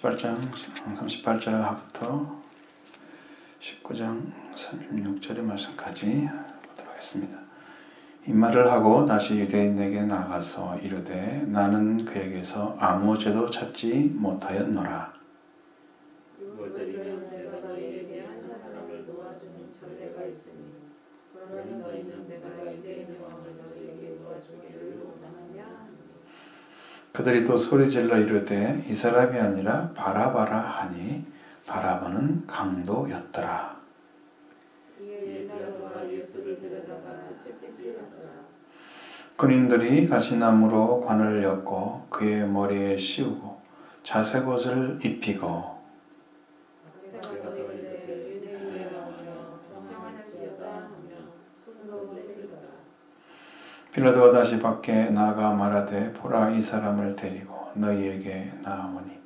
18장 38절부터 19장 36절의 말씀까지 보도록 하겠습니다. 이 말을 하고 다시 유대인에게 나가서 이르되 나는 그에게서 아무 죄도 찾지 못하였노라. 유월절이면 내가 너희에게 한 사람을 놓아주는 전례가 있으니 그러면 너희는 내가 유대인의 왕을 너희에게 놓아주기를 원하느냐. 그들이 또 소리질러 이르되 이 사람이 아니라 바라바라 하니 바라바는 강도였더라. 이에 빌라도가 예수를 데려다가 채찍질하더라. 군인들이 가시나무로 관을 엮고 그의 머리에 씌우고 자색 옷을 입히고 빌라도가 다시 밖에 나가 말하되 보라 이 사람을 데리고 너희에게 나아오니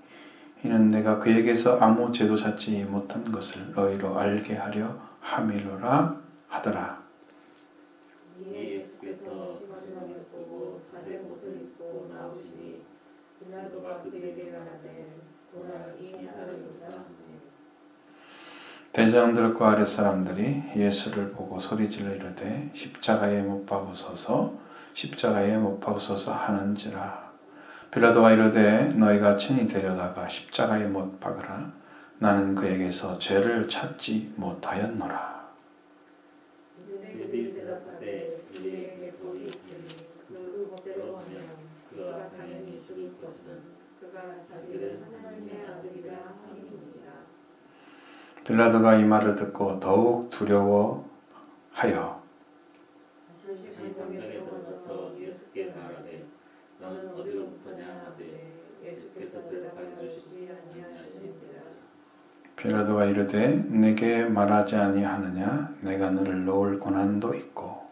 이는 내가 그에게서 아무 죄도 찾지 못한 것을 너희로 알게 하려 함이로라 하더라. 이에 예수께서 가시나무를 쓰고 자색 옷을 입고 나오시니 빌라도가 그들에게 말하되 보라 이 사람이라. 대장들과 아랫사람들이 예수를 보고 소리질러 이르되 십자가에 못 박으소서 십자가에 못 박으소서 하는지라. 빌라도가 이르되 너희가 친히 데려다가 십자가에 못 박으라. 나는 그에게서 죄를 찾지 못하였노라. 그들이 대답하되 우리에게 돌이 있으니 그 법대로 하면 그가 당연히 죽을 것은 그가 자기를 하나님의 아들이라 함이니라. 빌라도가 이 말을 듣고 더욱 두려워하여 다시 담장에 들어가서 예수께 말하되 너는 어디로부터냐 하되 예수께서 대답하여 주시지 아니하시니라. 빌라도가 이르되 내게 말하지 아니하느냐 내가 너를 놓을 고난도 있고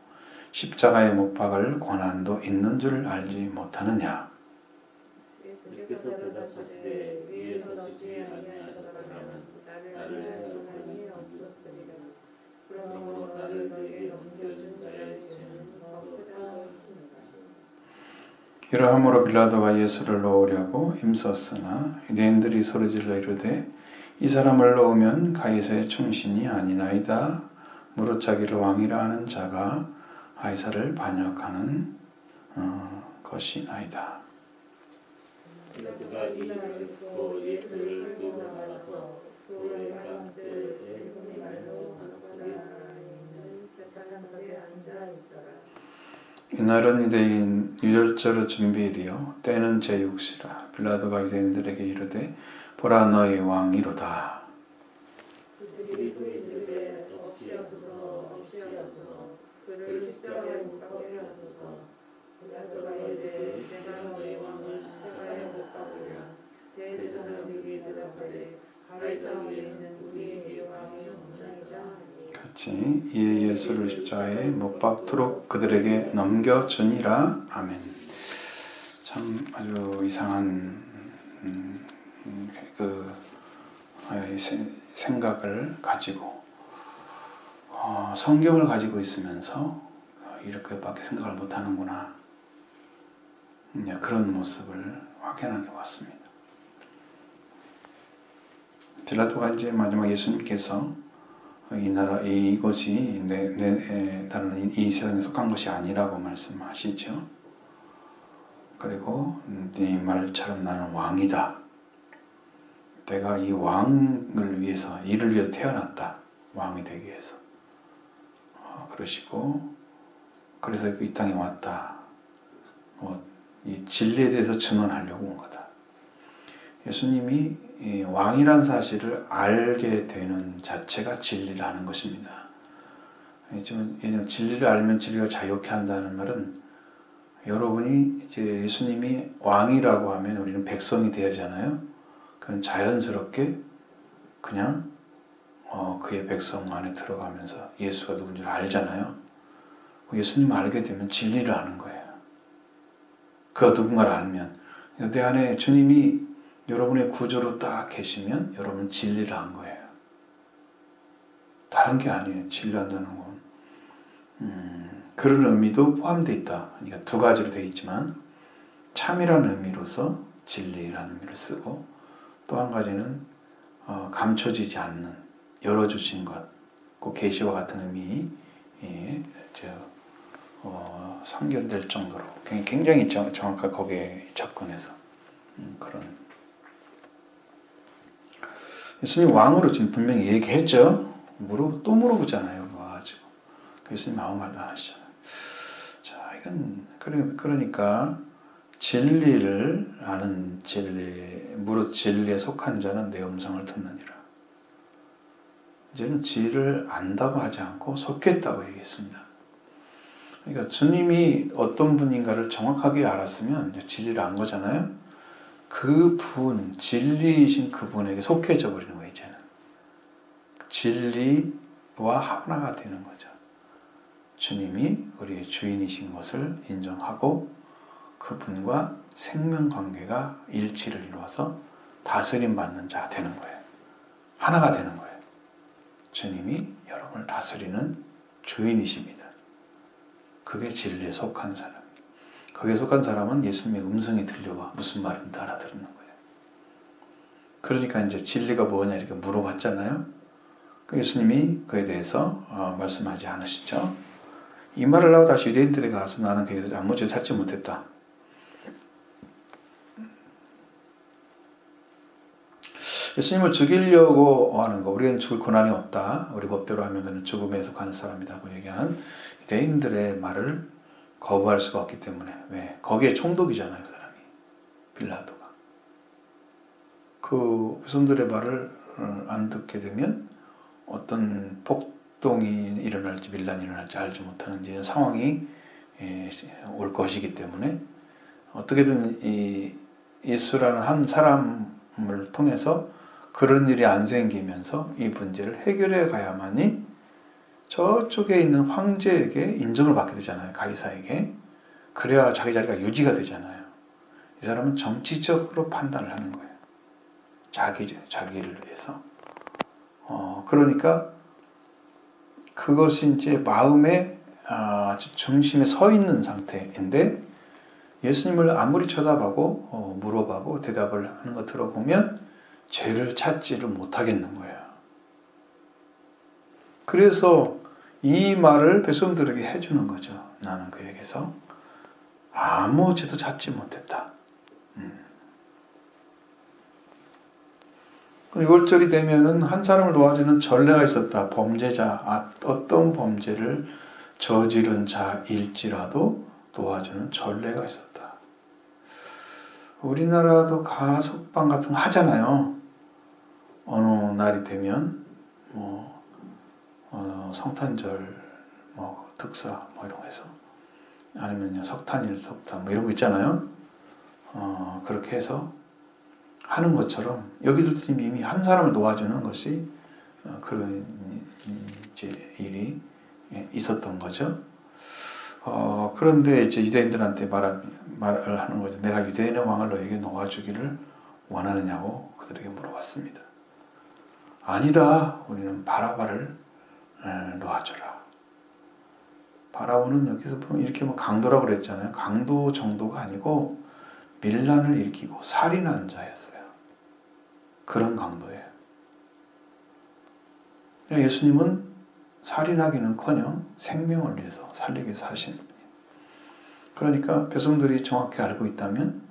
십자가에 못 박을 고난도 있는 줄 알지 못하느냐. 예수께서 대답하시되 위에서 주지 아니하셨더라면 나를 대접하니 없었으리라. 그러므로 나를 너에게 넘겨준 자의 죄는 더 크다 하시니라. 이러함으로 빌라도가 예수를 놓으려고 힘썼으나 유대인들이 소리질러 이르되 이 사람을 놓으면 가이사의 충신이 아니나이다. 무릇 자기를 왕이라 하는 자가 가이사를 반역하는 것이나이다. 빌라도가 이 말을 듣고 예수를 끌고 나가서 돌에 깎을 때에 말로 반석에 있는 재판석에 앉아 있더라. 이날은 유대인 유월절 준비일이요 때는 제6시라. 빌라도가 유대인들에게 이르되 보라 너희 왕이로다. 그들이 소리지르되 없이하소서 없이하소서 그를 십자가에 못 박게 하소서. 빌라도가 이르되 내가 너희 왕을 십자가에 못 박으랴. 대제사장들이 대답하되 가이사 외에는 우리에게 왕이 없나이다. 같이 이에 예수를 십자가에 못 박도록 그들에게 넘겨주니라. 아멘. 참 아주 이상한 생각을 가지고 성경을 가지고 있으면서 이렇게밖에 생각을 못하는구나. 그런 모습을 확연하게 봤습니다. 빌라도가 이제 마지막 예수님께서 이 나라 이것이 다른 이 세상에 속한 것이 아니라고 말씀하시죠. 그리고 네 말처럼 나는 왕이다. 내가 이 왕을 위해서 이를 위해서 태어났다. 왕이 되기 위해서. 그러시고 그래서 이 땅에 왔다. 이 진리에 대해서 증언하려고 온 거다. 예수님이 왕이란 사실을 알게 되는 자체가 진리라는 것입니다. 진리를 알면 진리가 자유케 한다는 말은 여러분이 이제 예수님이 왕이라고 하면 우리는 백성이 되어야잖아요. 그건 자연스럽게 그냥 그의 백성 안에 들어가면서 예수가 누군지 알잖아요. 예수님을 알게 되면 진리를 아는 거예요. 그가 누군가를 알면 내 안에 주님이 여러분의 구조로 딱 계시면 여러분은 진리를 안 거예요. 다른 게 아니에요. 진리한다는 건. 그런 의미도 포함되어 있다. 그러니까 두 가지로 되어 있지만 참이라는 의미로서 진리라는 의미를 쓰고 또 한 가지는 감춰지지 않는, 열어주신 것, 그 계시와 같은 의미 상견될 정도로 굉장히 정확하게 거기에 접근해서 그런. 예수님 왕으로 지금 분명히 얘기했죠. 또 물어보잖아요. 와가지고 예수님 아무 말도 안 하시잖아요. 자, 이건 그러니까 진리를 아는 무릇 진리에 속한 자는 내 음성을 듣느니라. 이제는 진리를 안다고 하지 않고 속했다고 얘기했습니다. 그러니까 주님이 어떤 분인가를 정확하게 알았으면 이제 진리를 안 거잖아요. 진리이신 그분에게 속해져 버리는 거예요. 이제는 진리와 하나가 되는 거죠. 주님이 우리의 주인이신 것을 인정하고 그분과 생명관계가 일치를 이루어서 다스림 받는 자가 되는 거예요. 하나가 되는 거예요. 주님이 여러분을 다스리는 주인이십니다. 그게 진리에 속한 사람. 거기에 속한 사람은 예수님의 음성이 들려와 무슨 말인지 알아듣는 거예요. 그러니까 이제 진리가 뭐냐 이렇게 물어봤잖아요. 예수님이 그에 대해서 말씀하지 않으시죠. 이 말을 하고 다시 유대인들에게 가서 나는 거기서 아무 죄 찾지 못했다. 예수님을 죽이려고 하는 거, 우리는 죽을 권한이 없다. 우리 법대로 하면 그는 죽음에 속하는 사람이라고 얘기하는 유대인들의 말을 거부할 수가 없기 때문에. 왜? 거기에 총독이잖아요, 그 사람이. 빌라도가. 그 백성들의 말을 안 듣게 되면 어떤 폭동이 일어날지 밀란이 일어날지 알지 못하는 이런 상황이 올 것이기 때문에 어떻게든 이 예수라는 한 사람을 통해서 그런 일이 안 생기면서 이 문제를 해결해 가야만이 저쪽에 있는 황제에게 인정을 받게 되잖아요. 가이사에게. 그래야 자기 자리가 유지가 되잖아요. 이 사람은 정치적으로 판단을 하는 거예요. 자기를 위해서. 그러니까 그것이 이제 마음의 아주 중심에 서 있는 상태인데 예수님을 아무리 쳐다보고 물어보고 대답을 하는 거 들어보면 죄를 찾지를 못하겠는 거예요. 그래서 이 말을 백성들에게 해주는 거죠. 나는 그에게서 아무 죄도 찾지 못했다. 6월절이 되면은 한 사람을 도와주는 전례가 있었다. 범죄자, 어떤 범죄를 저지른 자일지라도 도와주는 전례가 있었다. 우리나라도 가석방 같은 거 하잖아요. 어느 날이 되면 성탄절, 특사 이런 거 해서 아니면 석탄일, 석탄 이런 거 있잖아요. 그렇게 해서 하는 것처럼 여기도 이미 한 사람을 도와주는 것이 그런 이제 일이 있었던 거죠. 그런데 이제 유대인들한테 말을 하는 거죠. 내가 유대인의 왕을 너에게 놓아주기를 원하느냐고 그들에게 물어봤습니다. 아니다. 우리는 바라바를 놓아주라. 바라보는 여기서 보면 이렇게 강도라고 그랬잖아요. 강도 정도가 아니고 밀란을 일으키고 살인한 자였어요. 그런 강도예요. 예수님은 살인하기는커녕 생명을 위해서 살리기 위해서 하신 분이에요. 그러니까 백성들이 정확히 알고 있다면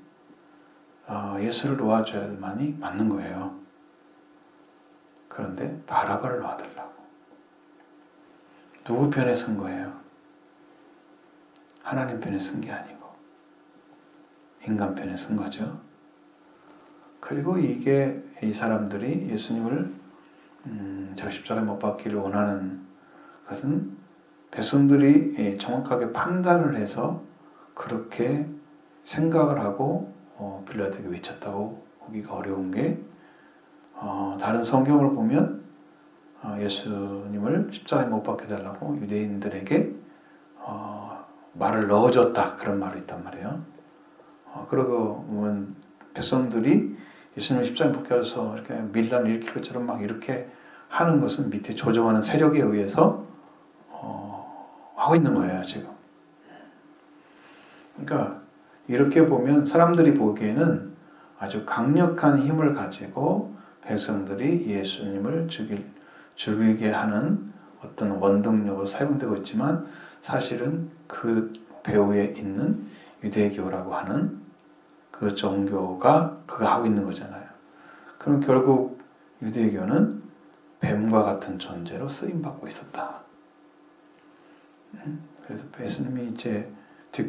예수를 놓아줘야만이 맞는 거예요. 그런데 바라바를 놔달라고. 누구 편에 선 거예요? 하나님 편에 쓴 게 아니고 인간 편에 쓴 거죠. 그리고 이 사람들이 예수님을 저 십자가에 못 박기를 원하는 것은 백성들이 정확하게 판단을 해서 그렇게 생각을 하고 빌라도에게 외쳤다고 보기가 어려운 게 다른 성경을 보면 예수님을 십자가에 못 박게 달라고 유대인들에게 말을 넣어줬다 그런 말이 있단 말이에요. 그러고 보면 백성들이 예수님을 십자가에 못 박혀서 이렇게 밀란을 일으킬 것처럼 막 이렇게 하는 것은 밑에 조종하는 세력에 의해서 하고 있는 거예요 지금. 그러니까 이렇게 보면 사람들이 보기에는 아주 강력한 힘을 가지고 백성들이 예수님을 죽이게 하는 어떤 원동력으로 사용되고 있지만 사실은 그 배후에 있는 유대교라고 하는 그 종교가 그가 하고 있는 거잖아요. 그럼 결국 유대교는 뱀과 같은 존재로 쓰임받고 있었다. 그래서 예수님이 이제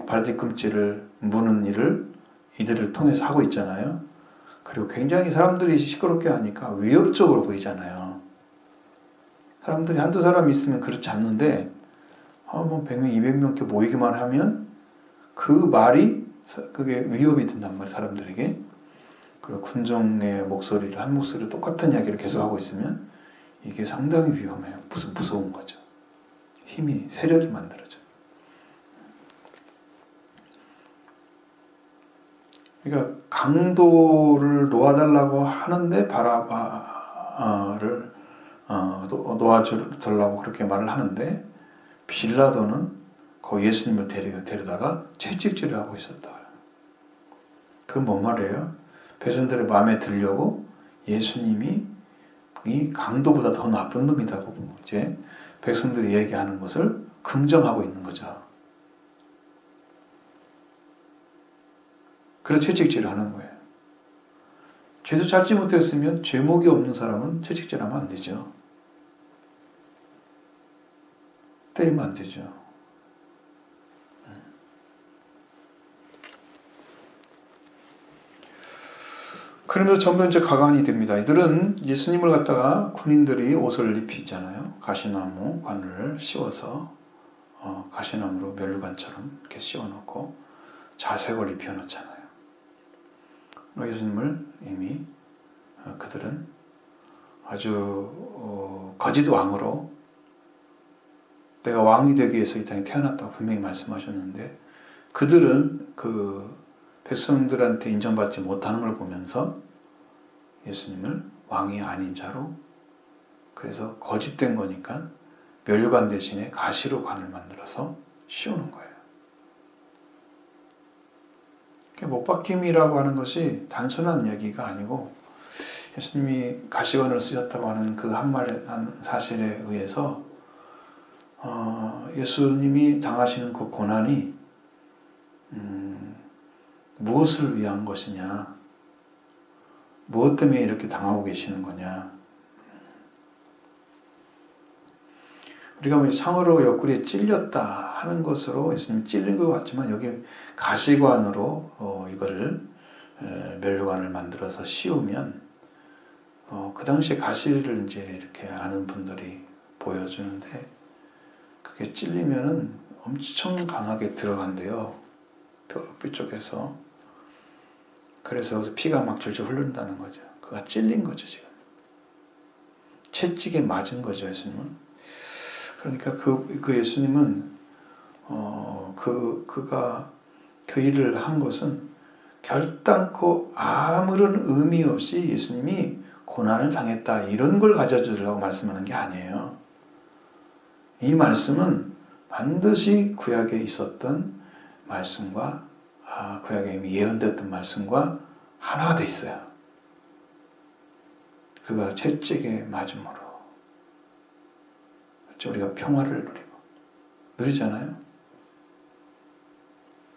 발뒤꿈치를 무는 일을 이들을 통해서 하고 있잖아요. 그리고 굉장히 사람들이 시끄럽게 하니까 위협적으로 보이잖아요. 사람들이 한두 사람 있으면 그렇지 않는데 뭐 100명, 200명 이렇게 모이기만 하면 그 말이 그게 위협이 된단 말이에요. 사람들에게. 그리고 군종의 목소리를 한 목소리로 똑같은 이야기를 계속하고 있으면 이게 상당히 위험해요. 무서운 거죠. 힘이, 세력이 만들어져요. 그러니까 강도를 놓아달라고 하는데 바라바를 놓아달라고 그렇게 말을 하는데 빌라도는 그 예수님을 데려다가 채찍질을 하고 있었다. 그건 뭔 말이에요? 백성들의 마음에 들려고 예수님이 이 강도보다 더 나쁜 놈이라고 이제 백성들이 얘기하는 것을 긍정하고 있는 거죠. 그래서 채찍질을 하는 거예요. 죄도 찾지 못했으면 죄목이 없는 사람은 채찍질하면 안 되죠. 때리면 안 되죠. 그러면서 전부 이제 가관이 됩니다. 이들은 예수님을 갖다가 군인들이 옷을 입히잖아요. 가시나무 관을 씌워서 가시나무로 멸류관처럼 이렇게 씌워놓고 자색을 입혀놓잖아요. 예수님을 이미 그들은 아주 거짓 왕으로 내가 왕이 되기 위해서 이 땅에 태어났다고 분명히 말씀하셨는데 그들은 그 백성들한테 인정받지 못하는 걸 보면서 예수님을 왕이 아닌 자로 그래서 거짓된 거니까 멸류관 대신에 가시로 관을 만들어서 씌우는 거예요. 못박힘이라고 하는 것이 단순한 얘기가 아니고 예수님이 가시관을 쓰셨다고 하는 그 한 사실에 의해서 예수님이 당하시는 그 고난이 무엇을 위한 것이냐, 무엇 때문에 이렇게 당하고 계시는 거냐. 우리가 뭐 상으로 옆구리에 찔렸다 하는 것으로 예수님이 찔린 것 같지만 여기 가시관으로 이거를 멸관을 만들어서 씌우면 그 당시에 가시를 이제 이렇게 아는 분들이 보여주는데 그게 찔리면은 엄청 강하게 들어간대요. 뼈 쪽에서. 그래서 여기서 피가 막 줄줄 흐른다는 거죠. 그가 찔린 거죠, 지금. 채찍에 맞은 거죠, 예수님은. 그러니까 그 예수님은 그가 그 일을 한 것은 결단코 아무런 의미 없이 예수님이 고난을 당했다 이런 걸 가져주려고 말씀하는 게 아니에요. 이 말씀은 반드시 구약에 있었던 말씀과 구약에 이미 예언됐던 말씀과 하나가 돼 있어요. 그가 채찍에 맞음으로 우리가 평화를 누리잖아요.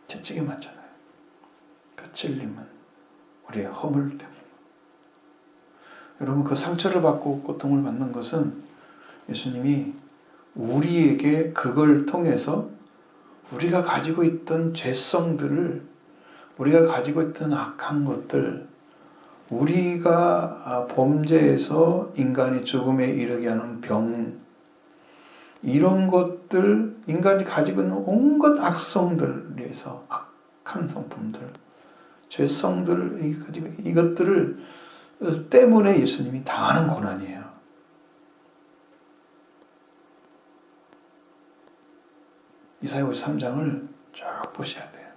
채찍에 맞잖아요. 그 찔림은 우리의 허물 때문에. 여러분 그 상처를 받고 고통을 받는 것은 예수님이 우리에게 그걸 통해서 우리가 가지고 있던 죄성들을 우리가 가지고 있던 악한 것들 우리가 범죄에서 인간이 죽음에 이르게 하는 병 이런 것들 인간이 가지고 있는 온갖 악성들에서 악한 성품들 죄성들 이것들을 때문에 예수님이 당하는 고난이에요. 이사야 53장을 쭉 보셔야 돼요.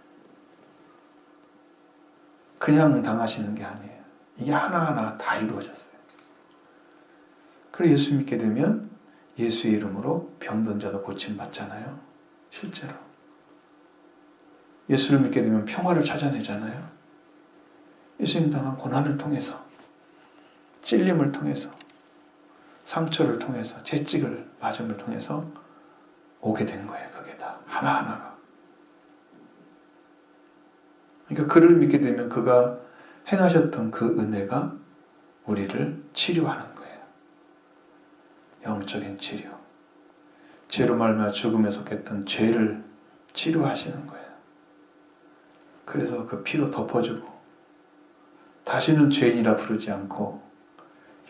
그냥 당하시는 게 아니에요. 이게 하나하나 다 이루어졌어요. 그래서 예수 믿게 되면 예수의 이름으로 병든 자도 고침받잖아요. 실제로. 예수를 믿게 되면 평화를 찾아내잖아요. 예수님 당한 고난을 통해서, 찔림을 통해서, 상처를 통해서, 채찍을 맞음을 통해서 오게 된 거예요. 그게 다 하나하나가. 그러니까 그를 믿게 되면 그가 행하셨던 그 은혜가 우리를 치료하는 거예요. 영적인 치료. 죄로 말미암아 죽음에 속했던 죄를 치료하시는 거예요. 그래서 그 피로 덮어주고 다시는 죄인이라 부르지 않고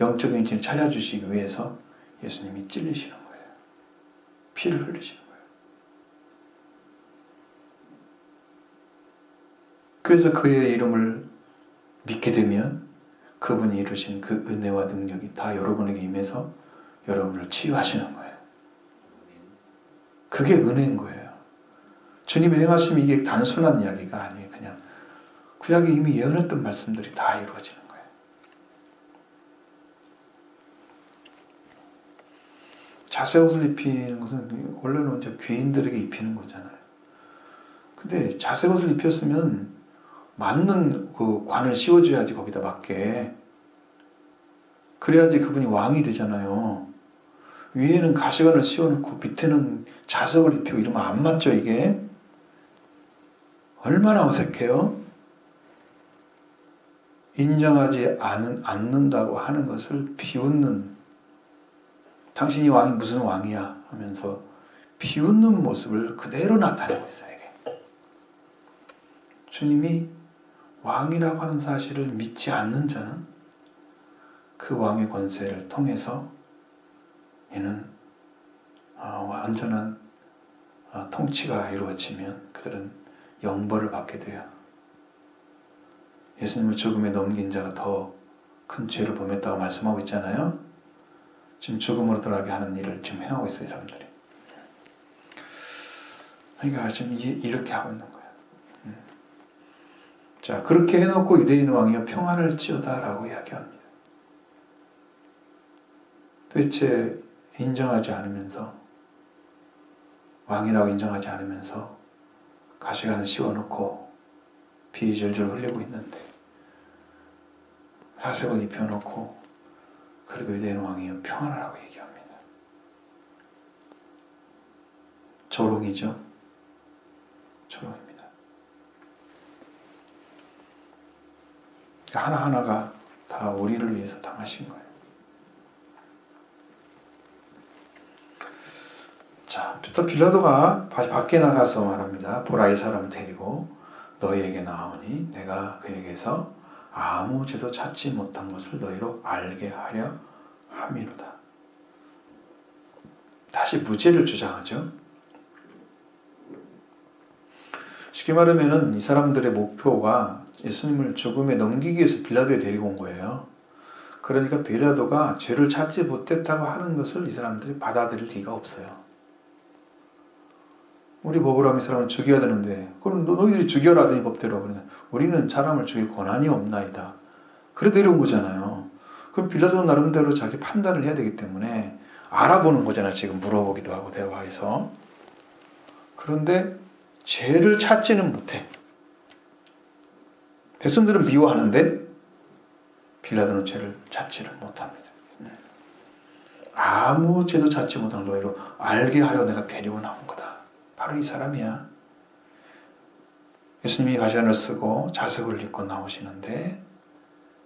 영적인 위치를 찾아주시기 위해서 예수님이 찔리시는 거예요. 피를 흘리시는 거예요. 그래서 그의 이름을 믿게 되면 그분이 이루신 그 은혜와 능력이 다 여러분에게 임해서 여러분을 치유하시는 거예요. 그게 은혜인 거예요. 주님의 행하심이 이게 단순한 이야기가 아니에요. 그냥 구약에 이미 예언했던 말씀들이 다 이루어지는 거예요. 자색 옷을 입히는 것은 원래는 이제 귀인들에게 입히는 거잖아요. 근데 자색 옷을 입혔으면 맞는 그 관을 씌워줘야지 거기다 맞게. 그래야지 그분이 왕이 되잖아요. 위에는 가시관을 씌워놓고 밑에는 자석을 입히고 이러면 안 맞죠 이게? 얼마나 어색해요? 인정하지 않는다고 하는 것을 비웃는, 당신이 왕이 무슨 왕이야 하면서 비웃는 모습을 그대로 나타내고 있어요. 이게. 주님이 왕이라고 하는 사실을 믿지 않는 자는 그 왕의 권세를 통해서 이는 완전한 통치가 이루어지면 그들은 영벌을 받게 돼요. 예수님을 죽음에 넘긴 자가 더 큰 죄를 범했다고 말씀하고 있잖아요. 지금 죽음으로 들어가게 하는 일을 지금 행하고 있어요, 사람들이. 그러니까 지금 이렇게 하고 있는 거예요. 자, 그렇게 해놓고 유대인 왕이여 평안을 지어다라고 이야기합니다. 도대체 인정하지 않으면서, 왕이라고 인정하지 않으면서 가시관을 씌워놓고 피 줄줄 흘리고 있는데 자색옷 입혀놓고 그리고 유대인 왕이여 평안하라고 얘기합니다. 조롱이죠. 조롱입니다. 하나하나가 다 우리를 위해서 당하신 거예요. 자, 또 빌라도가 밖에 나가서 말합니다. 보라, 이 사람을 데리고 너희에게 나오니 내가 그에게서 아무 죄도 찾지 못한 것을 너희로 알게 하려 함이로다. 다시 무죄를 주장하죠. 쉽게 말하면 이 사람들의 목표가 예수님을 죽음에 넘기기 위해서 빌라도에 데리고 온 거예요. 그러니까 빌라도가 죄를 찾지 못했다고 하는 것을 이 사람들이 받아들일 리가 없어요. 우리 법으로 하면 이 사람을 죽여야 되는데 그럼 너희들이 죽여라 하더니 법대로. 그러면 우리는 사람을 죽일 권한이 없나이다. 그래 데려온 거잖아요. 그럼 빌라도는 나름대로 자기 판단을 해야 되기 때문에 알아보는 거잖아요. 지금 물어보기도 하고 대화해서. 그런데 죄를 찾지는 못해. 백성들은 미워하는데 빌라도는 죄를 찾지를 못합니다. 아무 죄도 찾지 못한 너희로 알게 하려 내가 데리고 나온 거다. 바로 이 사람이야. 예수님이 가시관을 쓰고 자색을 입고 나오시는데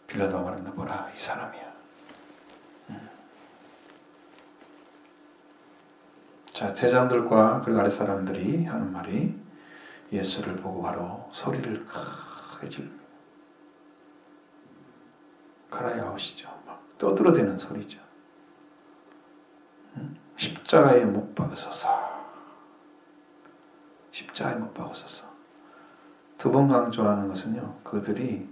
빌라도가 말합니다. 보라, 이 사람이야. 자, 대장들과 그리고 아랫사람들이 하는 말이 예수를 보고 바로 소리를 크게 지릅니다. 크라이 아웃이죠. 막 떠들어대는 소리죠. 십자가에 못 박으소서. 십자가에 못 박으소서. 두 번 강조하는 것은요, 그들이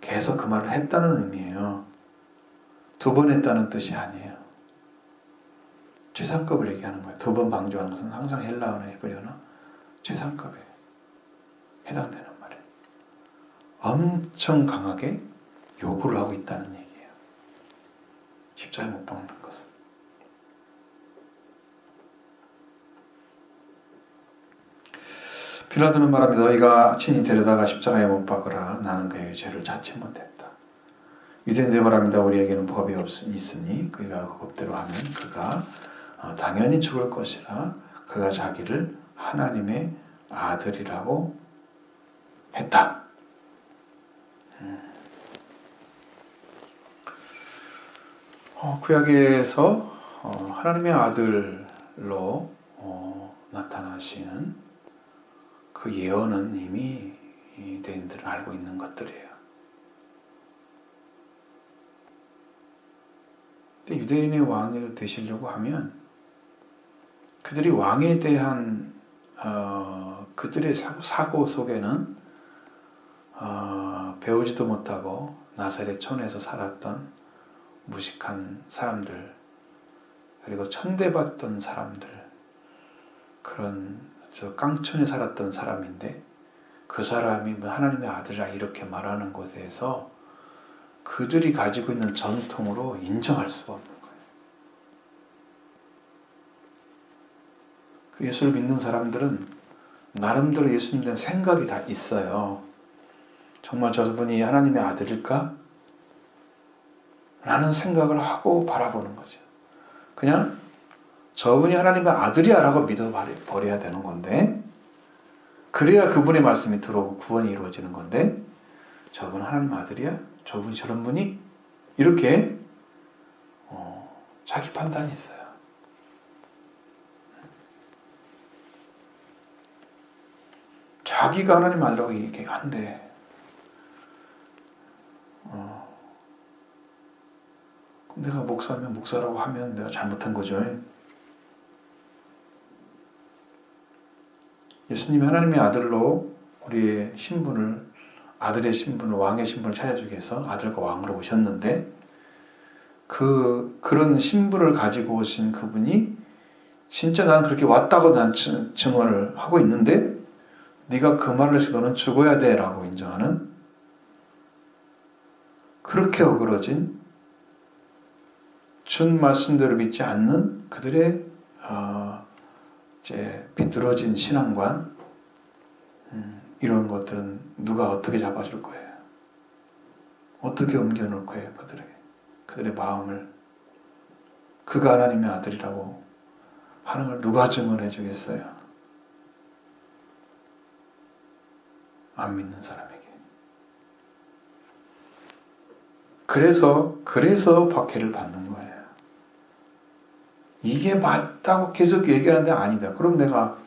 계속 그 말을 했다는 의미예요. 두 번 했다는 뜻이 아니에요. 최상급을 얘기하는 거예요. 두 번 강조하는 것은 항상 헬라어나 히브리어나 최상급에 해당되는 말이에요. 엄청 강하게 요구를 하고 있다는 얘기예요. 십자가에 못 박는 것은. 빌라도는 말합니다. 너희가 친히 데려다가 십자가에 못 박으라. 나는 그에게 죄를 자체 못했다. 유대인들 말합니다. 우리에게는 법이 있으니 그가 그 법대로 하면 그가 당연히 죽을 것이라. 그가 자기를 하나님의 아들이라고 했다. 구약에서 하나님의 아들로 나타나시는 그 예언은 이미 유대인들은 알고 있는 것들이에요. 근데 유대인의 왕이 되시려고 하면 그들이 왕에 대한 그들의 사고 속에는 배우지도 못하고 나사렛 촌에서 살았던 무식한 사람들, 그리고 천대받던 사람들, 그런 깡촌에 살았던 사람인데 그 사람이 하나님의 아들이라 이렇게 말하는 곳에서 그들이 가지고 있는 전통으로 인정할 수가 없는 거예요. 예수를 믿는 사람들은 나름대로 예수님에 대한 생각이 다 있어요. 정말 저분이 하나님의 아들일까? 라는 생각을 하고 바라보는 거죠. 그냥 저분이 하나님의 아들이야 라고 믿어버려야 되는 건데, 그래야 그분의 말씀이 들어오고 구원이 이루어지는 건데, 저분 하나님의 아들이야? 저분이 저런 분이? 이렇게 자기 판단이 있어요. 자기가 하나님 아들이라고 얘기한대. 내가 목사면 목사라고 하면 내가 잘못한 거죠. 예수님이 하나님의 아들로 우리의 신분을, 아들의 신분을, 왕의 신분을 찾아주기 위해서 아들과 왕으로 오셨는데, 그런 신분을 가지고 오신 그분이 진짜 나는 그렇게 왔다고 난 증언을 하고 있는데 네가 그 말을 해서 너는 죽어야 돼 라고 인정하는, 그렇게 어그러진, 준 말씀대로 믿지 않는 그들의 이제 비뚤어진 신앙관, 이런 것들은 누가 어떻게 잡아줄 거예요? 어떻게 옮겨놓을 거예요? 그들의 마음을. 그가 하나님의 아들이라고 하는 걸 누가 증언해 주겠어요? 안 믿는 사람에게. 그래서 박해를 받는 거예요. 이게 맞다고 계속 얘기하는데 아니다. 그럼 내가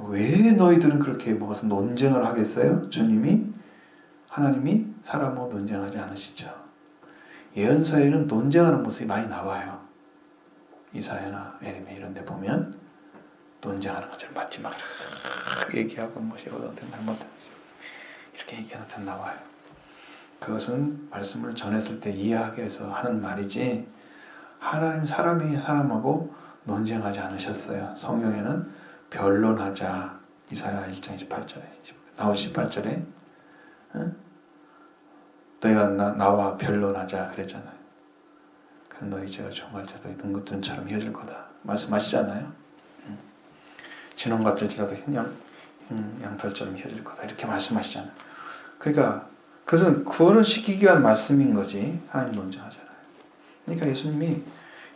왜 너희들은 그렇게 무슨 논쟁을 하겠어요? 하나님이 사람하고 논쟁하지 않으시죠. 예언서에는 논쟁하는 모습이 많이 나와요. 이사야나 에레미야 이런 데 보면 논쟁하는 것처럼 마치 막 얘기하고 어떤 잘못하는 이렇게 얘기하는 듯 나와요. 그것은 말씀을 전했을 때 이해하기 위해서 하는 말이지, 하나님 사람이 사람하고 논쟁하지 않으셨어요. 성경에는 변론하자, 이사야 1장 18절에 나와 18절에 너희가 나와 변론하자 그랬잖아요. 그럼 너희 죄가 종할 자도 눈처럼 휘어질 거다 말씀하시잖아요. 진홍 같을지라도 양털처럼 휘어질 거다 이렇게 말씀하시잖아요. 그러니까 그것은 구원을 시키기 위한 말씀인 거지, 하나님 논쟁하잖아요. 그러니까 예수님이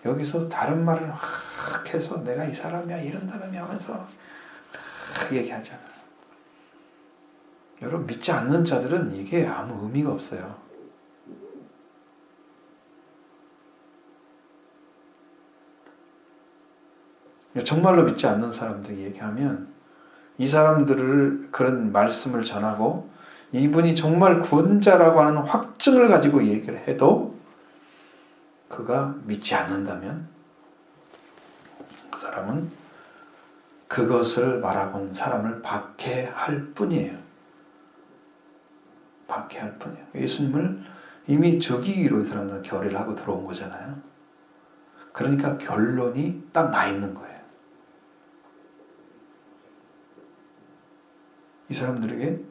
여기서 다른 말을 확 해서 내가 이 사람이야 이런 사람이야 하면서 얘기하잖아요. 여러분, 믿지 않는 자들은 이게 아무 의미가 없어요. 정말로 믿지 않는 사람들이 얘기하면 이 사람들을 그런 말씀을 전하고 이분이 정말 구원자라고 하는 확증을 가지고 얘기를 해도 그가 믿지 않는다면 그 사람은 그것을 말하고 사람을 박해할 뿐이에요. 박해할 뿐이에요. 예수님을 이미 죽이기로 이 사람들은 결의를 하고 들어온 거잖아요. 그러니까 결론이 딱 나 있는 거예요. 이 사람들에게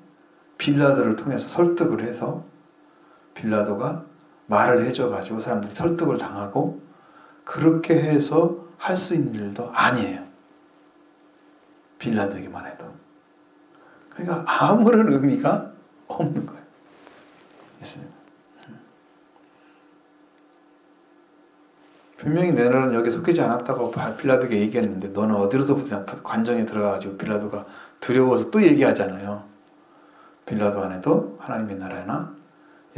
빌라도를 통해서 설득을 해서 빌라도가 말을 해줘가지고 사람들이 설득을 당하고 그렇게 해서 할 수 있는 일도 아니에요. 빌라도에게만 해도. 그러니까 아무런 의미가 없는 거예요. 예수님. 분명히 내 나라는 여기 속하지 않았다고 빌라도에게 얘기했는데 너는 어디로부터 관정에 들어가가지고 빌라도가 두려워서 또 얘기하잖아요. 빌라도 안에도 하나님의 나라나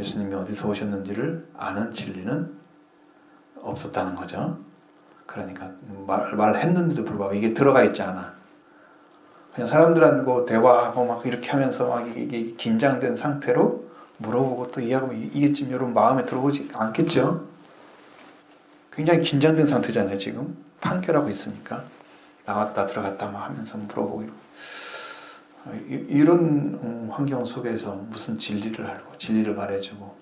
예수님이 어디서 오셨는지를 아는 진리는 없었다는 거죠. 그러니까 말했는데도 불구하고 이게 들어가 있지 않아. 그냥 사람들하고 대화하고 막 이렇게 하면서 막 이게 긴장된 상태로 물어보고 또 이해하고 이게 지금 여러분 마음에 들어오지 않겠죠? 굉장히 긴장된 상태잖아요, 지금. 판결하고 있으니까. 나갔다 들어갔다 막 하면서 물어보고 이런 환경 속에서 무슨 진리를 알고 진리를 말해주고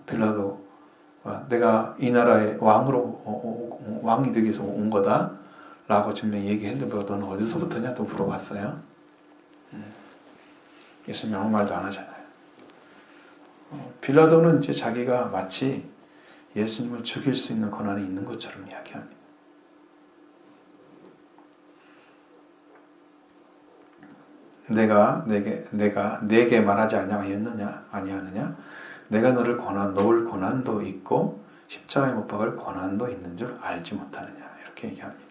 빌라도가 내가 이 나라의 왕이 되기 위해서 온 거다 라고 지금 얘기했는데 너는 어디서부터냐 또 물어봤어요. 예수님이 아무 말도 안 하잖아요. 빌라도는 이제 자기가 마치 예수님을 죽일 수 있는 권한이 있는 것처럼 이야기합니다. 내가 내게 말하지 아니하느냐? 내가 너를 놓을 권한도 있고 십자가에 못 박을 권한도 있는 줄 알지 못하느냐? 이렇게 얘기합니다.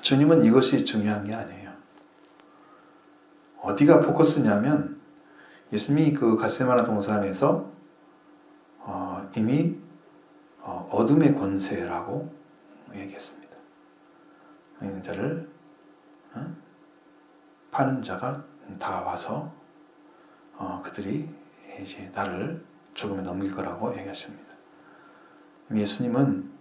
주님은 이것이 중요한 게 아니에요. 어디가 포커스냐면 예수님이 그 겟세마네 동산에서 이미 어둠의 권세라고 얘기했습니다. 있는 자를 파는 자가 다 와서 그들이 이제 나를 죽음에 넘길 거라고 얘기했습니다. 예수님은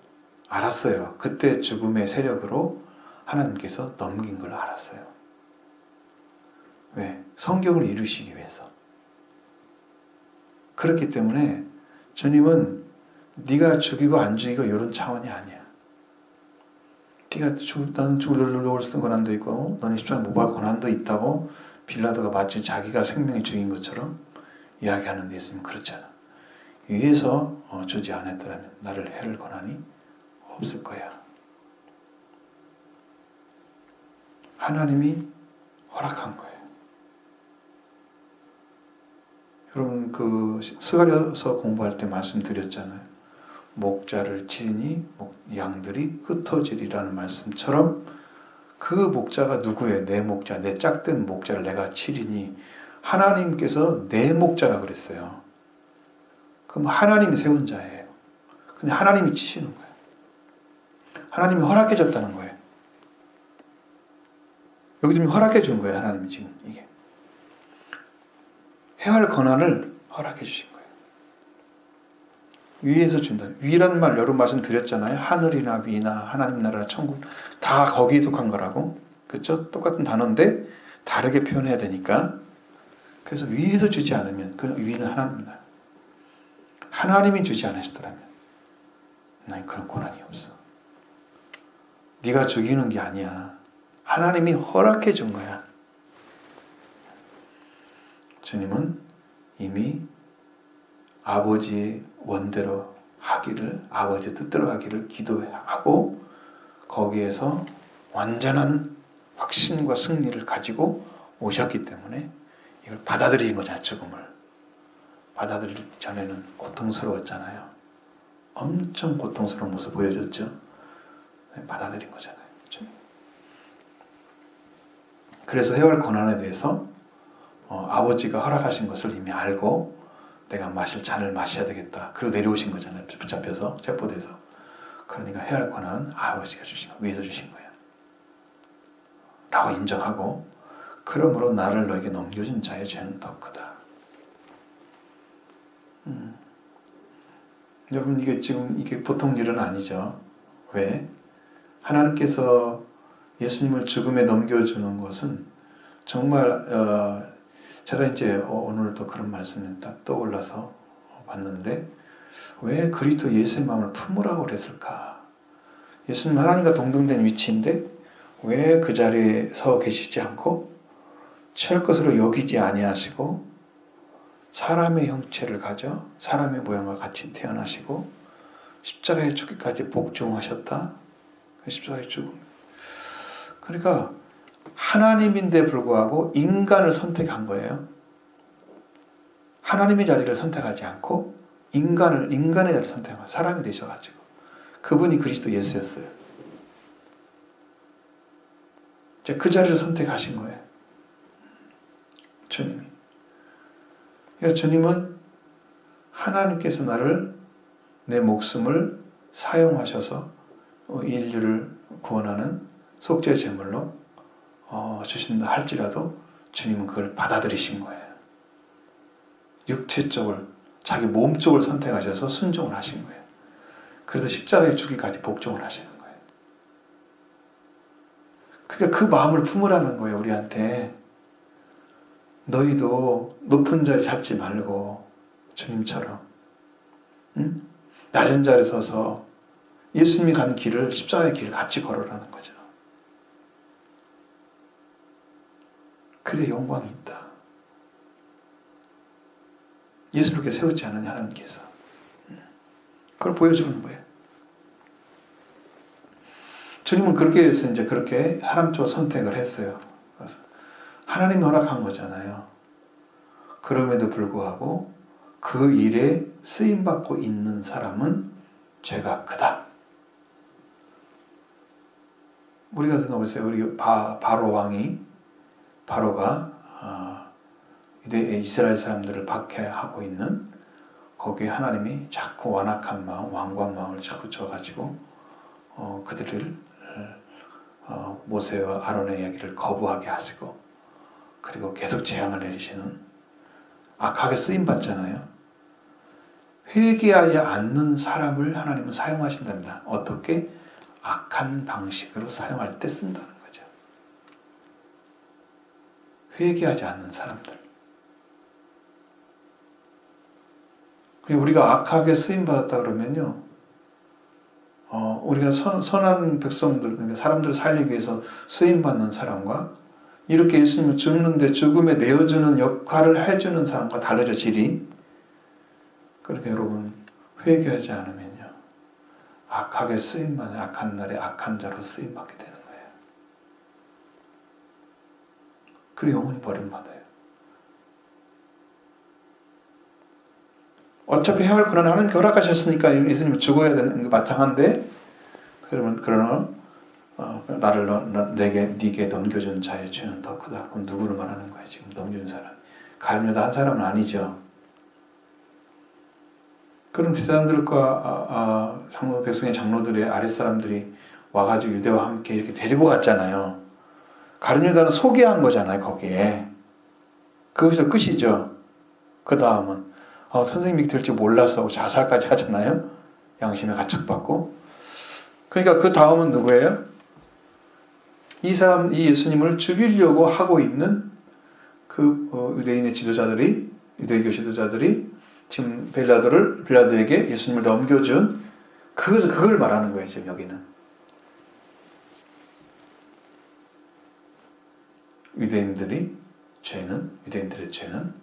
알았어요. 그때 죽음의 세력으로 하나님께서 넘긴 걸 알았어요. 왜? 성경을 이루시기 위해서. 그렇기 때문에 주님은 네가 죽이고 안 죽이고 이런 차원이 아니야. 나는 죽을 수 있는 권한도 있고 너는 십자가에 못 박을 권한도 있다고 빌라도가 마치 자기가 생명이 죽인 것처럼 이야기하는데 예수님은 그렇잖아. 위에서 주지 않았더라면 나를 해할 권한이 없을 거야. 하나님이 허락한 거예요. 여러분 그 스가랴서 공부할 때 말씀드렸잖아요. 목자를 치리니 양들이 흩어지리라는 말씀처럼 그 목자가 누구예요? 내 목자, 내 짝된 목자를 내가 치리니 하나님께서 내 목자라 그랬어요. 그럼 하나님이 세운 자예요. 근데 하나님이 치시는 거예요. 하나님이 허락해 줬다는 거예요. 여기 지금 허락해 준 거예요. 하나님이 지금 이게. 해할 권한을 허락해 주신 거예요. 위에서 준다. 위라는 말 여러 말씀 드렸잖아요. 하늘이나 위나 하나님 나라 천국 다 거기에 속한 거라고. 그렇죠? 똑같은 단어인데 다르게 표현해야 되니까. 그래서 위에서 주지 않으면 그 위는 하나님이다. 하나님이 주지 않으시더라면 난 그런 권한이 없어. 네가 죽이는 게 아니야. 하나님이 허락해 준 거야. 주님은 이미 아버지의 원대로 하기를, 아버지의 뜻대로 하기를 기도하고 거기에서 완전한 확신과 승리를 가지고 오셨기 때문에 이걸 받아들인 거잖아요. 죽음을. 받아들이기 전에는 고통스러웠잖아요. 엄청 고통스러운 모습 보여줬죠. 받아들인 거잖아요. 주님. 그래서 해할 권한에 대해서 아버지가 허락하신 것을 이미 알고 내가 마실 잔을 마셔야 되겠다. 그리고 내려오신 거잖아요. 붙잡혀서 체포돼서. 그러니까 해야 할 권한은 아버지가 주신 거야. 위에서 주신 거야. 라고 인정하고 그러므로 나를 너에게 넘겨준 자의 죄는 더 크다. 여러분 이게 보통 일은 아니죠. 왜? 하나님께서 예수님을 죽음에 넘겨주는 것은 정말 제가 이제 오늘도 그런 말씀이 딱 떠올라서 봤는데 왜 그리스도 예수의 마음을 품으라고 그랬을까? 예수님 하나님과 동등된 위치인데 왜 그 자리에 서 계시지 않고 취할 것으로 여기지 아니하시고 사람의 형체를 가져 사람의 모양과 같이 태어나시고 십자가의 죽기까지 복종하셨다. 십자가의 죽음. 그러니까 하나님인데 불구하고 인간을 선택한 거예요. 하나님의 자리를 선택하지 않고 인간의 자리를 선택한 사람이 되셔가지고 그분이 그리스도 예수였어요. 이제 그 자리를 선택하신 거예요. 주님이. 그러니까 주님은 하나님께서 나를 내 목숨을 사용하셔서 인류를 구원하는 속죄 제물로 주신다 할지라도 주님은 그걸 받아들이신 거예요. 육체 쪽을 자기 몸 쪽을 선택하셔서 순종을 하신 거예요. 그래서 십자가에 죽기까지 복종을 하시는 거예요. 그러니까 그 마음을 품으라는 거예요. 우리한테. 너희도 높은 자리 찾지 말고 주님처럼 응? 낮은 자리에 서서 예수님이 간 길을 십자가의 길을 같이 걸으라는 거죠. 그래 영광이 있다. 예수를 그렇게 세우지 않으냐 하나님께서. 그걸 보여주는 거예요. 주님은 그렇게 해서 이제 그렇게 사람 쪽을 선택을 했어요. 하나님이 허락한 거잖아요. 그럼에도 불구하고 그 일에 쓰임받고 있는 사람은 죄가 크다. 우리가 생각해보세요. 우리 바로 왕이 바로가 이스라엘 사람들을 박해하고 있는 거기에 하나님이 자꾸 완악한 마음, 완고한 마음을 자꾸 줘가지고 그들을 모세와 아론의 이야기를 거부하게 하시고 그리고 계속 재앙을 내리시는 악하게 쓰임받잖아요. 회개하지 않는 사람을 하나님은 사용하신답니다. 어떻게? 악한 방식으로 사용할 때 쓴다는 거죠. 회개하지 않는 사람들. 우리가 악하게 쓰임받았다 그러면요, 우리가 선한 백성들, 그러니까 사람들을 살리기 위해서 쓰임받는 사람과 이렇게 예수님을 죽는데 죽음에 내어주는 역할을 해주는 사람과 다르죠, 질이. 그러니까 여러분, 회개하지 않으면요, 악하게 쓰임받는 악한 날에 악한 자로 쓰임받게 되는 거예요. 그리고 영원히 버림받아요. 어차피 해야 할 그런 하나님께 허락하셨으니까 예수님은 죽어야 되는 게 마땅한데 그러나 나를 네게 넘겨준 자의 죄는 더 크다. 그럼 누구를 말하는 거예요? 지금 넘겨준 사람. 가룟유다 한 사람은 아니죠. 그럼 제사장들과 백성의 장로들의 아랫사람들이 와가지고 유대와 함께 이렇게 데리고 갔잖아요. 가룟유다는 소개한 거잖아요. 거기에. 그것이 끝이죠. 그 다음은 선생님이 될 줄 몰라서 자살까지 하잖아요. 양심에 가책받고. 그러니까 그 다음은 누구예요? 이 예수님을 죽이려고 하고 있는 그 유대인의 지도자들이, 유대교 지도자들이 지금 빌라도에게 예수님을 넘겨준 그걸 말하는 거예요. 지금 여기는. 유대인들의 죄는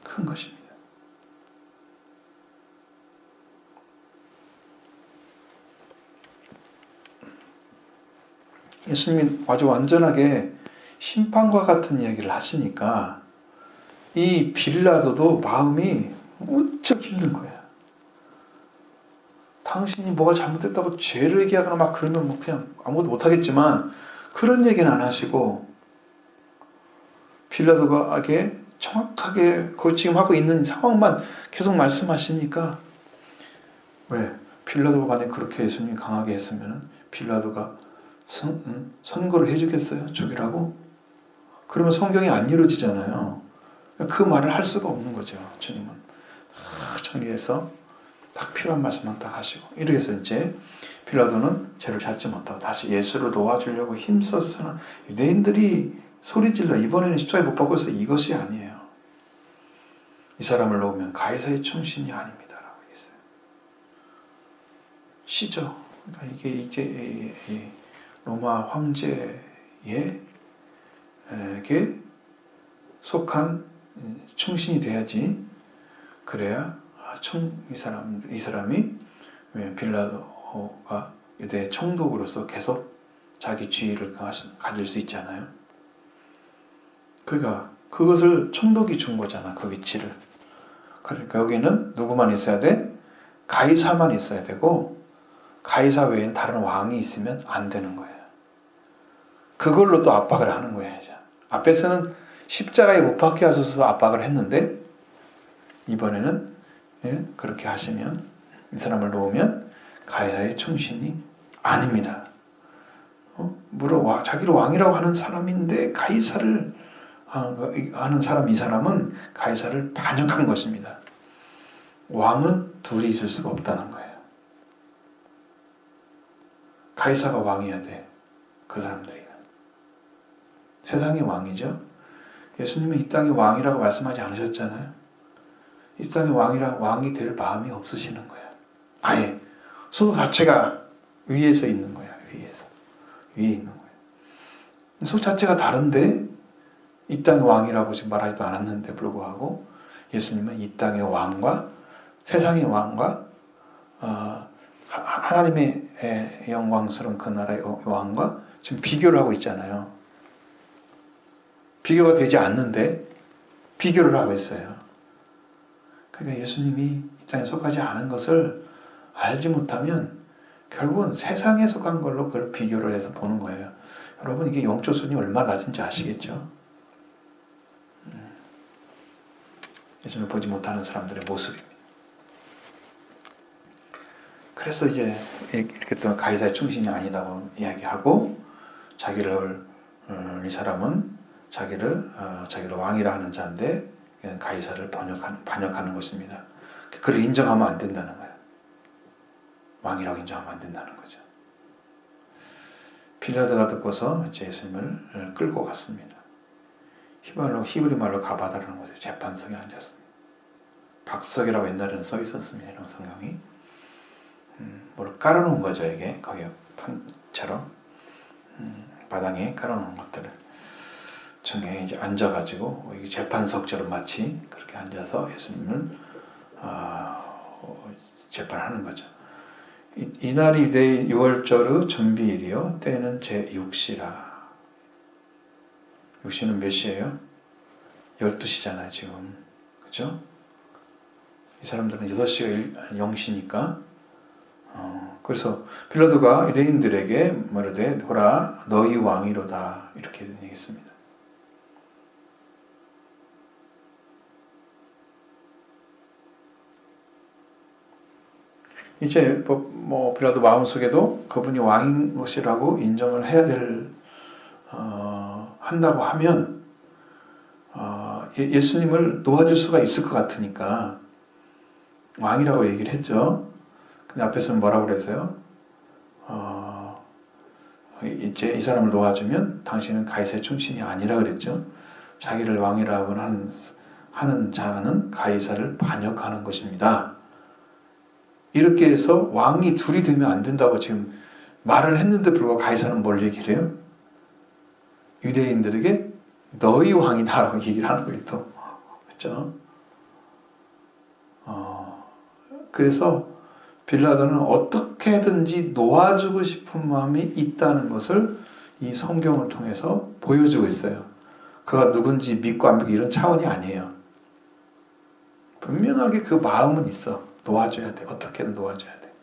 큰 것입니다. 예수님이 아주 완전하게 심판과 같은 이야기를 하시니까 이 빌라도도 마음이 무척 힘든 거야. 당신이 뭐가 잘못했다고 죄를 얘기하거나 막 그러면 뭐 그냥 아무것도 못하겠지만 그런 얘기는 안 하시고 빌라도가에게 정확하게 지금 하고 있는 상황만 계속 말씀하시니까 왜? 빌라도가 만약 그렇게 예수님이 강하게 했으면 빌라도가 선고를 해주겠어요? 죽이라고? 그러면 성경이 안 이루어지잖아요. 그 말을 할 수가 없는 거죠. 주님은 정리해서 딱 필요한 말씀만 딱 하시고 이렇게 해서 이제 빌라도는 죄를 찾지 못하고 다시 예수를 도와주려고 힘써서 유대인들이 소리질러 이번에는 십자가에 못 박고 있어. 이것이 아니에요. 이 사람을 놓으면 가이사의 충신이 아닙니다 라고 했어요. 시죠. 그러니까 이게 이제 로마 황제에게 속한 충신이 돼야지. 그래야 이 사람이 빌라도가 유대 총독으로서 계속 자기 지위를 가질 수 있잖아요. 그러니까 그것을 총독이 준 거잖아, 그 위치를. 그러니까 여기는 누구만 있어야 돼? 가이사만 있어야 되고, 가이사 외에는 다른 왕이 있으면 안 되는 거예요. 그걸로 또 압박을 하는 거예요. 이제. 앞에서는 십자가에 못 박게 하셔서 압박을 했는데, 이번에는 그렇게 하시면, 이 사람을 놓으면 가이사의 충신이 아닙니다. 자기를 왕이라고 하는 사람인데 가이사를 하는 사람, 이 사람은 가이사를 반역한 것입니다. 왕은 둘이 있을 수가 없다는 거예요. 가이사가 왕이어야 돼. 그 사람들이. 세상의 왕이죠. 예수님은 이 땅의 왕이라고 말씀하지 않으셨잖아요. 이 땅의 왕이 될 마음이 없으시는 거예요. 아예 소 자체가 위에서 있는 거예요. 위에 있는 거예요. 소 자체가 다른데 이 땅의 왕이라고 지금 말하지도 않았는데 불구하고 예수님은 이 땅의 왕과 세상의 왕과 하나님의 영광스러운 그 나라의 왕과 지금 비교를 하고 있잖아요. 비교가 되지 않는데 비교를 하고 있어요. 그러니까 예수님이 이 땅에 속하지 않은 것을 알지 못하면 결국은 세상에 속한 걸로 그걸 비교를 해서 보는 거예요. 여러분, 이게 영적 순위 얼마나 낮은지 아시겠죠? 예수님을 보지 못하는 사람들의 모습입니다. 그래서 이제 이렇게 또 가이사의 충신이 아니라고 이야기하고, 이 사람은 자기를 왕이라 하는 자인데 가이사를 반역하는 것입니다. 그를 인정하면 안 된다는 거예요. 왕이라고 인정하면 안 된다는 거죠. 빌라도가 듣고서 예수님을 끌고 갔습니다. 히브리 말로 가바다라는 곳에 재판석에 앉았습니다. 박석이라고 옛날에는 써 있었습니다. 이런 성경이. 뭘 깔아놓은 거죠, 이게. 거기 판처럼. 바닥에 깔아놓은 것들을. 중에 이제 앉아가지고, 이게 재판석처럼 마치 그렇게 앉아서 예수님을 재판하는 거죠. 이날이 유대의 유월절의 준비일이요. 때는 제6시라. 6시는 몇 시예요? 12시잖아요, 지금. 그렇죠? 이 사람들은 6시가 0시니까. 그래서 빌라도가 유대인들에게 말하되 보라 너희 왕이로다 이렇게 얘기했습니다. 이제 빌라도 마음속에도 그분이 왕인 것이라고 인정을 해야 한다고 하면 예수님을 놓아줄 수가 있을 것 같으니까 왕이라고 얘기를 했죠. 근데 앞에서는 뭐라고 그랬어요? 이제 이 사람을 놓아주면 당신은 가이사의 충신이 아니라 그랬죠. 자기를 왕이라고 하는 자는 가이사를 반역하는 것입니다. 이렇게 해서 왕이 둘이 되면 안 된다고 지금 말을 했는데 불구하고 가이사는 뭘 얘기를 해요? 유대인들에게 너희 왕이다라고 얘기를 하는 거예요. 또. 그렇죠? 그래서 빌라도는 어떻게든지 놓아주고 싶은 마음이 있다는 것을 이 성경을 통해서 보여주고 있어요. 그가 누군지 믿고 안 믿고 이런 차원이 아니에요. 분명하게 그 마음은 있어. 놓아줘야 돼. 어떻게든 놓아줘야 돼.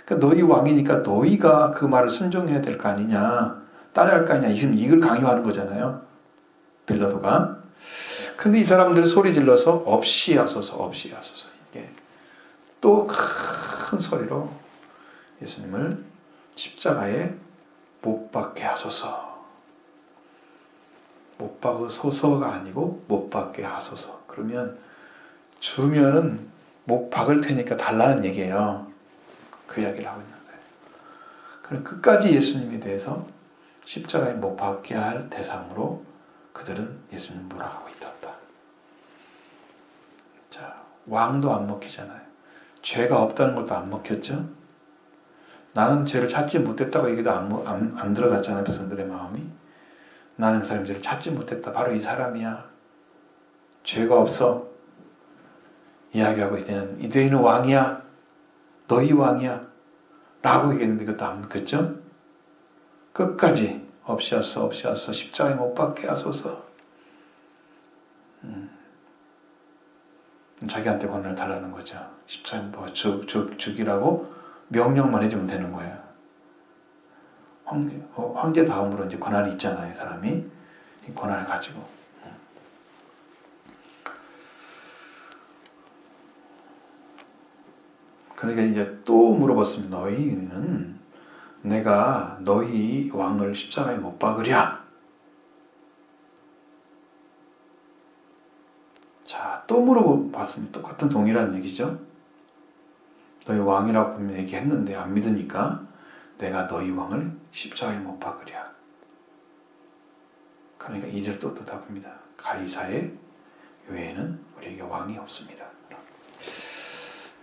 그러니까 너희 왕이니까 너희가 그 말을 순종해야 될 거 아니냐. 따라할 거 아니냐. 지금 이걸 강요하는 거잖아요. 빌라도가. 근데 이 사람들이 소리 질러서 없이 하소서. 이게 또 큰 소리로 예수님을 십자가에 못 박게 하소서. 못 박으소서가 아니고 못 박게 하소서. 그러면 주면은 못 박을 테니까 달라는 얘기예요. 그 이야기를 하고 있는 거예요. 그럼 끝까지 예수님에 대해서 십자가에 못 박게 할 대상으로 그들은 예수님을 몰아가고 있었다. 자, 왕도 안 먹히잖아요. 죄가 없다는 것도 안 먹혔죠. 나는 죄를 찾지 못했다고 얘기도 안 들어갔잖아요. 백성들의 마음이. 나는 그 사람이 죄를 찾지 못했다. 바로 이 사람이야. 죄가 없어. 이야기하고 있는 유대인은 왕이야. 너희 왕이야 라고 얘기했는데 그것도 안 믿겠죠? 끝까지 없이하소 십자가에 못 박게 하소서. 자기한테 권한을 달라는 거죠. 십자가에 못 죽이라고 명령만 해주면 되는 거예요. 황제 다음으로 이제 권한이 있잖아요, 사람이. 이 권한을 가지고. 그러니까 이제 또 물어봤습니다. 너희는 내가 너희 왕을 십자가에 못 박으랴. 자, 또 물어봤습니다. 똑같은 동일한 얘기죠. 너희 왕이라고 분명히 얘기했는데 안 믿으니까 내가 너희 왕을 십자가에 못 박으랴. 그러니까 2절 또 대답합니다. 가이사의 외에는 우리에게 왕이 없습니다.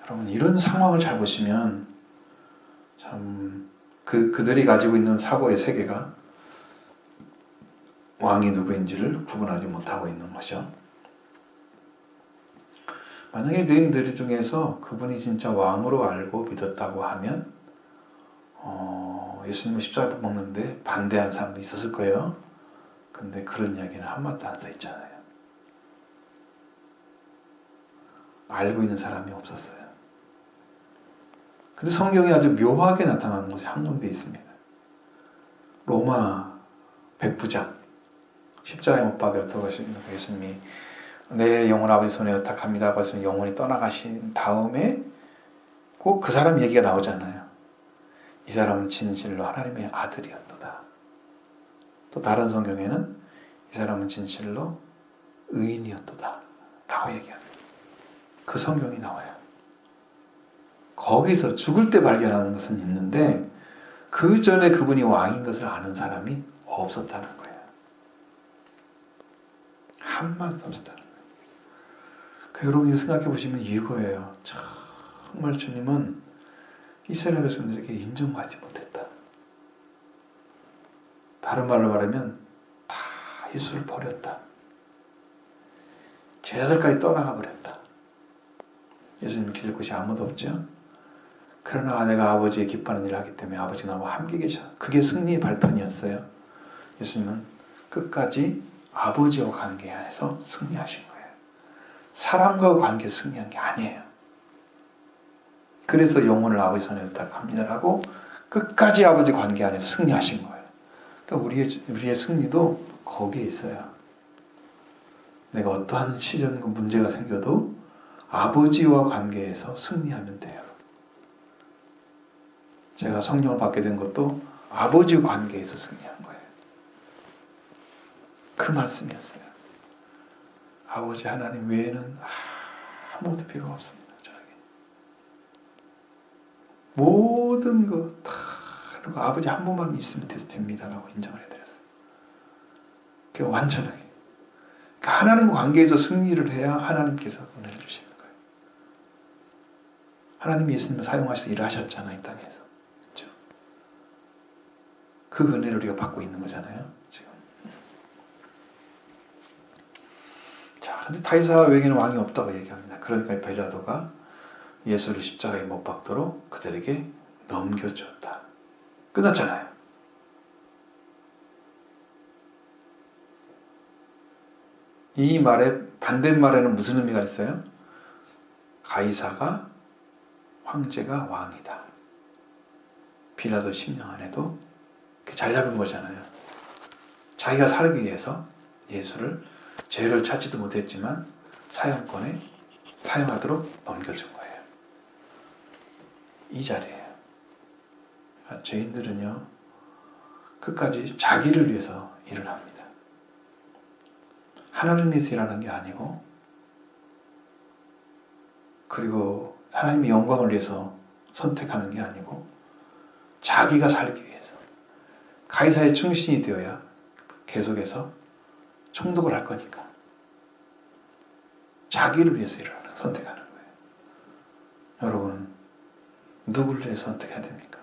여러분 이런 상황을 잘 보시면 참 그들이 가지고 있는 사고의 세계가 왕이 누구인지를 구분하지 못하고 있는 거죠. 만약에 너희들 중에서 그분이 진짜 왕으로 알고 믿었다고 하면 예수님을 십자가에 못 박는데 반대한 사람도 있었을 거예요. 근데 그런 이야기는 한마디도 안 써 있잖아요. 알고 있는 사람이 없었어요. 근데 성경이 아주 묘하게 나타나는 곳이 한 군데 있습니다. 로마 백부장 십자가에 못 박여 들어가신 예수님이 내 영혼 아버지 손에 의탁합니다. 그래서 영혼이 떠나가신 다음에 꼭 그 사람 얘기가 나오잖아요. 이 사람은 진실로 하나님의 아들이었도다. 또 다른 성경에는 이 사람은 진실로 의인이었도다 라고 얘기합니다. 그 성경이 나와요. 거기서 죽을 때 발견하는 것은 있는데 그 전에 그분이 왕인 것을 아는 사람이 없었다는 거예요. 한마디도 없었다는 거예요. 여러분이 생각해 보시면 이거예요. 정말 주님은 이스라엘 백성들에게 인정받지 못했다. 다른 말로 말하면 다 예수를 버렸다. 제자들까지 떠나가 버렸다. 예수님을 기댈 곳이 아무도 없죠. 그러나 내가 아버지의 기뻐하는 일을 하기 때문에 아버지 나와 함께 계셔. 그게 승리의 발판이었어요. 예수님은 끝까지 아버지와 관계 안에서 승리하신 거예요. 사람과 관계 승리한 게 아니에요. 그래서 영혼을 아버지 손에 의탁합니다라고 끝까지 아버지 관계 안에서 승리하신 거예요. 그러니까 우리의 승리도 거기에 있어요. 내가 어떠한 시련과 문제가 생겨도 아버지와 관계에서 승리하면 돼요. 제가 성령을 받게 된 것도 아버지 관계에서 승리한 거예요. 그 말씀이었어요. 아버지 하나님 외에는 아무것도 필요가 없습니다. 저에게. 모든 것 다 그리고 아버지 한 분만 있으면 됩니다라고 인정을 해드렸어요. 그 완전하게. 그러니까 하나님과 관계에서 승리를 해야 하나님께서 은혜를 주시는 거예요. 하나님이 예수님을 사용하셔서 일을 하셨잖아요. 이 땅에서. 그렇죠? 그 은혜를 우리가 받고 있는 거잖아요. 지금. 자, 근데 다윗아 외에는 왕이 없다고 얘기합니다. 그러니까 빌라도가 예수를 십자가에 못 박도록 그들에게 넘겨주었다. 끝났잖아요. 이 말의 반대말에는 무슨 의미가 있어요? 가이사가 황제가 왕이다. 빌라도 심령 안에도 잘 잡은 거잖아요. 자기가 살기 위해서 예수를 죄를 찾지도 못했지만 사형권에 사용하도록 넘겨준 거예요. 이 자리예요. 그러니까 죄인들은요 끝까지 자기를 위해서 일을 합니다. 하나님을 위해서 일하는 게 아니고 그리고 하나님의 영광을 위해서 선택하는 게 아니고 자기가 살기 위해서 가이사의 충신이 되어야 계속해서 총독을 할 거니까 자기를 위해서 선택하는 거예요. 여러분은 누구를 위해서 선택해야 됩니까?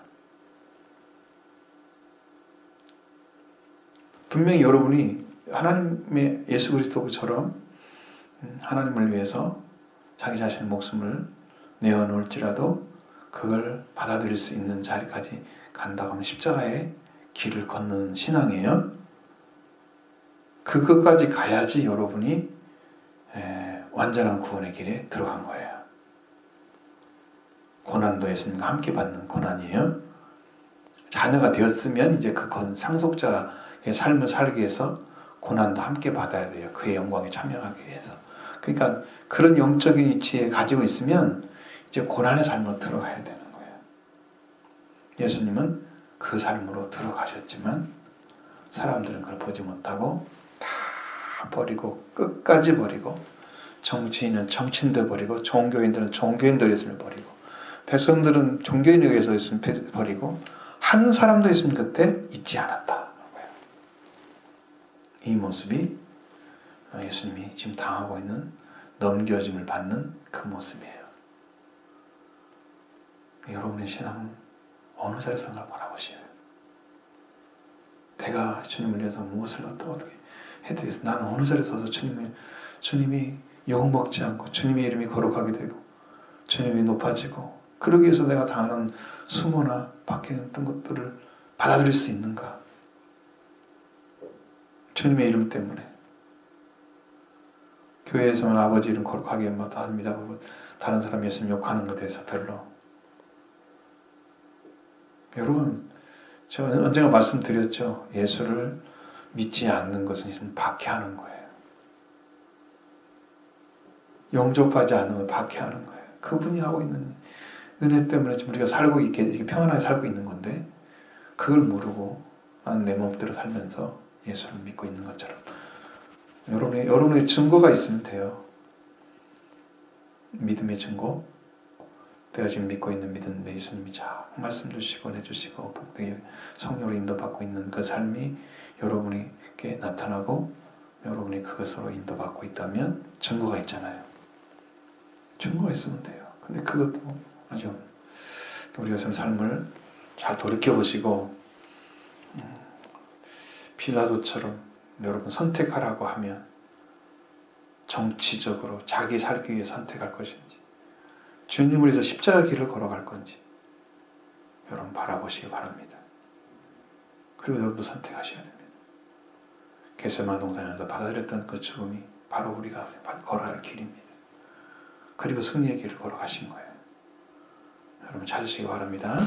분명히 여러분이 하나님의 예수 그리스도처럼 하나님을 위해서 자기 자신의 목숨을 내어놓을지라도 그걸 받아들일 수 있는 자리까지 간다고 하면 십자가의 길을 걷는 신앙이에요. 그것까지 가야지 여러분이 완전한 구원의 길에 들어간 거예요. 고난도 예수님과 함께 받는 고난이에요. 자녀가 되었으면 이제 그 상속자의 삶을 살기 위해서 고난도 함께 받아야 돼요. 그의 영광에 참여하기 위해서. 그러니까 그런 영적인 위치에 가지고 있으면 이제 고난의 삶으로 들어가야 되는 거예요. 예수님은 그 삶으로 들어가셨지만 사람들은 그걸 보지 못하고 다 버리고 끝까지 버리고 정치인은 정치인들 버리고 종교인들은 종교인들 있으면 버리고 백성들은 종교인에 의해서 있으면 버리고 한 사람도 있으면 그때 잊지 않았다. 이 모습이 예수님이 지금 당하고 있는 넘겨짐을 받는 그 모습이에요. 여러분의 신앙은 어느 자리에서 바라보시요? 내가 주님을 위해서 무엇을 어떻게 해드리겠어? 나는 어느 자리에 서서 주님이 욕먹지 않고 주님의 이름이 거룩하게 되고 주님이 높아지고 그러기 위해서 내가 당하는 수모나 밖에 있던 것들을 받아들일 수 있는가? 주님의 이름 때문에 교회에서는 아버지 이름 거룩하게 합니다. 다른 사람 예수님 욕하는 것에 대해서 별로. 여러분, 제가 언젠가 말씀드렸죠. 예수를 믿지 않는 것은 박해하는 거예요. 영접하지 않는 걸 박해하는 거예요. 그분이 하고 있는 은혜 때문에 지금 우리가 살고 이렇게 평안하게 살고 있는 건데 그걸 모르고 나는 내 몸대로 살면서 예수를 믿고 있는 것처럼 여러분의 증거가 있으면 돼요. 믿음의 증거. 내가 지금 믿고 있는 믿음 내 예수님이 자꾸 말씀 주시고 해주시고 복되게 성령으로 인도받고 있는 그 삶이 여러분에게 나타나고 여러분이 그것으로 인도받고 있다면 증거가 있잖아요. 증거가 있으면 돼요. 근데 그것도 아주 우리가 삶을 잘 돌이켜보시고 빌라도처럼 여러분 선택하라고 하면 정치적으로 자기 살기 위해 선택할 것인지 주님을 위해서 십자가 길을 걸어갈 건지 여러분 바라보시기 바랍니다. 그리고 여러분도 선택하셔야 됩니다. 겟세마네 동산에서 받아들였던 그 죽음이 바로 우리가 걸어갈 길입니다. 그리고 승리의 길을 걸어가신 거예요. 여러분 찾으시기 바랍니다.